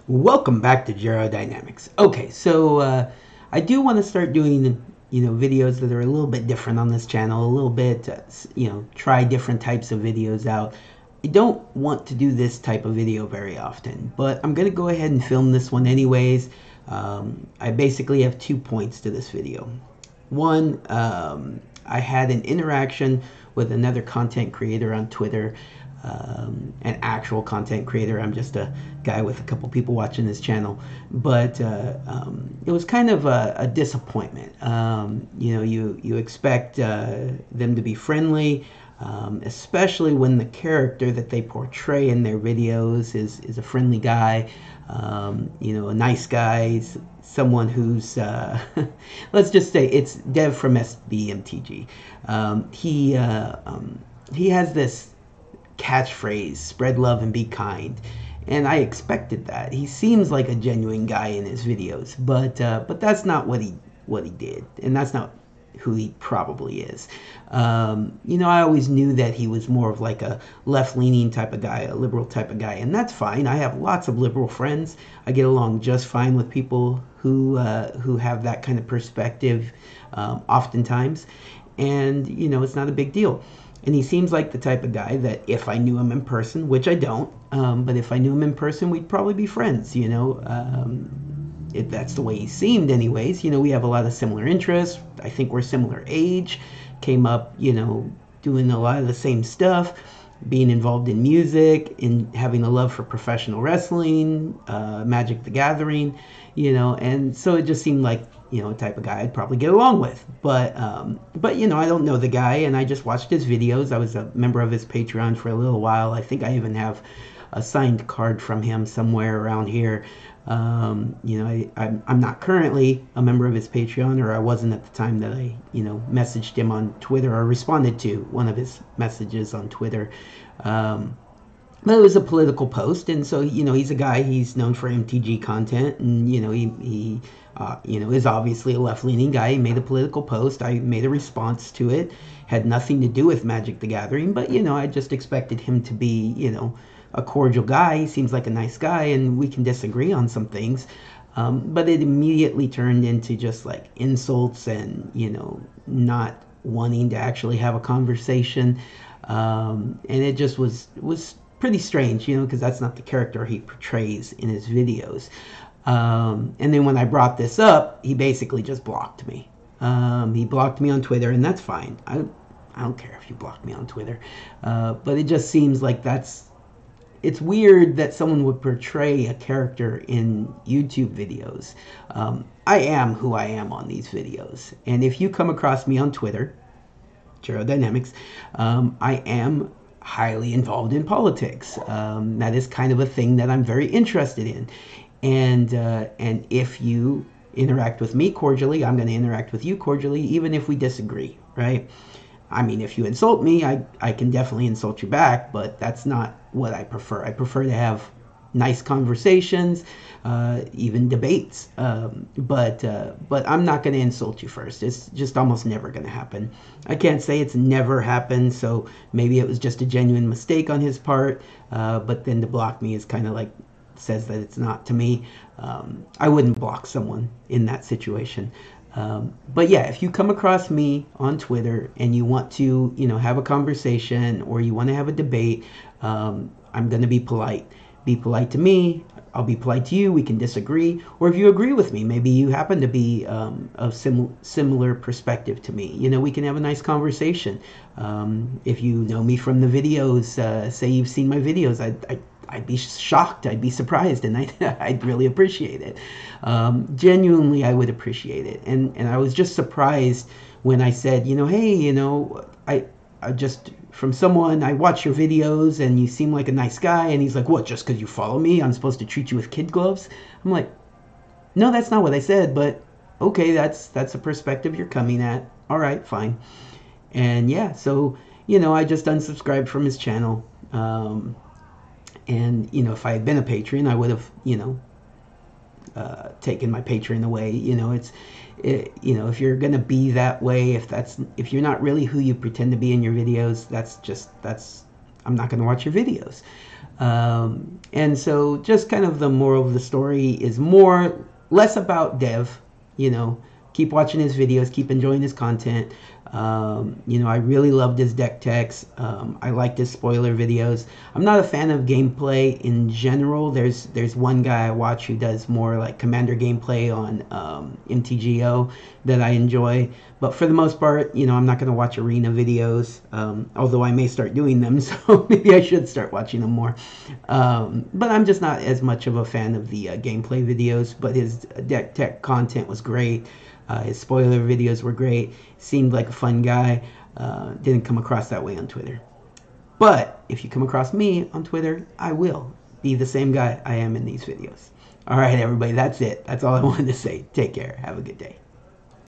Welcome back to Dynamics. Okay, so I do want to start doing videos that are a little bit different on this channel, a little bit try different types of videos out. I don't want to do this type of video very often, but I'm gonna go ahead and film this one anyways. I basically have 2 points to this video. One, I had an interaction with another content creator on Twitter, an actual content creator. I'm just a guy with a couple people watching this channel, but it was kind of a disappointment. You expect them to be friendly, especially when the character that they portray in their videos is a friendly guy, a nice guy, someone who's let's just say it's Dev from SBMTG. He has this catchphrase, spread love and be kind, and I expected that. He seems like a genuine guy in his videos, but that's not what he did, and that's not who he probably is. I always knew that he was more of like a left-leaning type of guy, a liberal type of guy, and that's fine. I have lots of liberal friends. I get along just fine with people who have that kind of perspective, oftentimes, and it's not a big deal. And he seems like the type of guy that if I knew him in person, which I don't, but if I knew him in person, we'd probably be friends, if that's the way he seemed anyways. We have a lot of similar interests. I think we're similar age, came up, doing a lot of the same stuff, being involved in music, in having a love for professional wrestling, Magic the Gathering, and so it just seemed like, a type of guy I'd probably get along with. But I don't know the guy, and I just watched his videos. I was a member of his Patreon for a little while. I think I even have a signed card from him somewhere around here. I'm not currently a member of his Patreon, or I wasn't at the time that I, messaged him on Twitter or responded to one of his messages on Twitter. But it was a political post, and so he's a guy. He's known for MTG content, and he is obviously a left-leaning guy. He made a political post. I made a response to it. Had nothing to do with Magic the Gathering, but I just expected him to be a cordial guy. He seems like a nice guy, and we can disagree on some things. But it immediately turned into just like insults and not wanting to actually have a conversation, and it just was pretty strange, because that's not the character he portrays in his videos. And then when I brought this up, he basically just blocked me. He blocked me on Twitter, and that's fine. I don't care if you block me on Twitter, but it just seems like it's weird that someone would portray a character in YouTube videos. I am who I am on these videos, and if you come across me on Twitter, Dynamics, I am highly involved in politics. That is kind of a thing that I'm very interested in, and if you interact with me cordially, I'm going to interact with you cordially, even if we disagree, right? I mean, if you insult me, I can definitely insult you back, but that's not what I prefer. I prefer to have nice conversations, even debates, but I'm not going to insult you first. It's just almost never going to happen. I can't say it's never happened, so maybe it was just a genuine mistake on his part, but then to block me is kind of like says that it's not to me. I wouldn't block someone in that situation. But yeah, if you come across me on Twitter and you want to, have a conversation or you want to have a debate, I'm going to be polite. Be polite to me. I'll be polite to you. We can disagree. Or if you agree with me, maybe you happen to be of similar perspective to me. We can have a nice conversation. If you know me from the videos, say you've seen my videos, I'd be shocked, I'd be surprised, and I'd really appreciate it. Genuinely, I would appreciate it. And I was just surprised when I said, hey, I just, from someone, I watch your videos and you seem like a nice guy, and he's like, what, just because you follow me, I'm supposed to treat you with kid gloves? I'm like, no, that's not what I said, but okay, that's a perspective you're coming at. All right, fine. And yeah, so, I just unsubscribed from his channel. And if I had been a patron, I would have taken my Patreon away. If you're gonna be that way, if you're not really who you pretend to be in your videos, I'm not gonna watch your videos. And so just kind of the moral of the story is less about Dev, you know, keep watching his videos, keep enjoying his content. You know, I really loved his deck techs. I liked his spoiler videos. I'm not a fan of gameplay in general. There's one guy I watch who does more like commander gameplay on MTGO that I enjoy. But for the most part, you know, I'm not going to watch arena videos, although I may start doing them, so maybe I should start watching them more. But I'm just not as much of a fan of the gameplay videos, but his deck tech content was great. His spoiler videos were great. Seemed like a fun guy. Didn't come across that way on Twitter. But if you come across me on Twitter, I will be the same guy I am in these videos. All right, everybody, that's it. That's all I wanted to say. Take care. Have a good day.